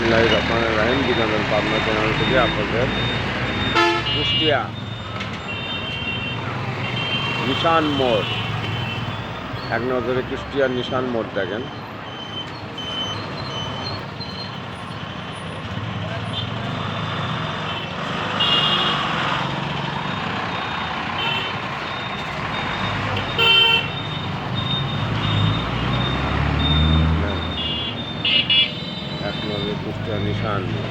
বিসমিল্লাহির রহমানির রহিম। বিনোদন পাবনা চ্যানেল থেকে আপনাদের কুষ্টিয়া নিশান মোড়, এক নজরে কুষ্টিয়ার নিশান মোড় দেখেন। এক নজরে কুষ্টিয়ার নিশান মোড়।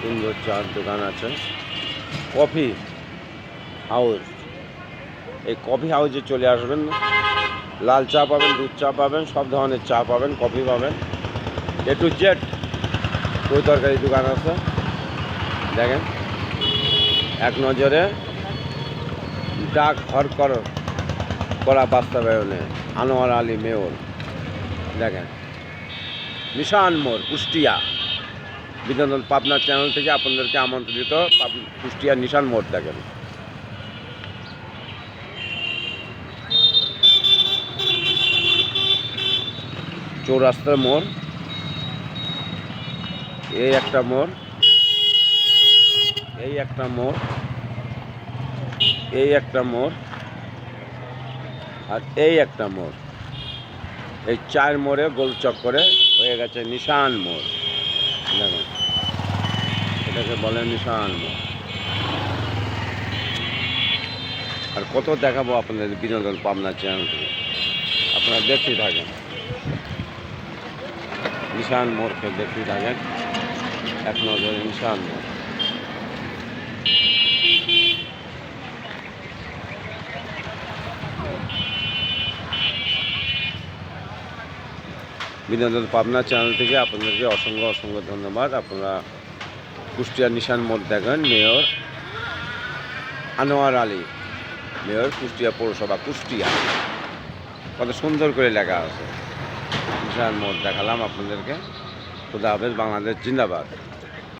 সুন্দর চার দোকান আছে। কফি হাউস, এই কফি হাউসে চলে আসবেন। লাল চা পাবেন, দুধ চা পাবেন, সব ধরনের চা পাবেন, কফি পাবেন, এ টু জেড। দই তরকারি দোকান আছে দেখেন। এক নজরে ডাক ঘর করা বাস্তবায়নে আনোয়ার আলী মেয়র দেখেন। নিশান মোড় কুষ্টিয়া। বিনোদন পাবনা চ্যানেল থেকে আপনাদেরকে আমন্ত্রিত। কুষ্টিয়া নিশান মোড় দেখেন। চৌরাস্তার মোড়, এই একটা মোড়, এই একটা মোড়, এই একটা মোড়, আর এই একটা মোড়। এই চার মোড়ে গোল চক্করে হয়ে গেছে নিশান মোড় দেখেন। এটাকে বলে নিশান মোড়। আর কত দেখাবো আপনাদের বিনোদন পাবনা চ্যানেল থেকে, আপনারা দেখতে থাকেন। নিশান মোড়কে দেখতে থাকেন, এক নজরে নিশান মোড়। বিনোদন পাবনা চ্যানেল থেকে আপনাদেরকে অসংখ্য ধন্যবাদ। আপনারা কুষ্টিয়া নিশান মোড় দেখেন। মেয়র আনোয়ার আলী মেয়র, কুষ্টিয়া পৌরসভা কুষ্টিয়া। কত সুন্দর করে লেখা আছে। নিশান মোড় দেখালাম আপনাদেরকে। খুদা হাফেজ, বাংলাদেশ জিন্দাবাদ।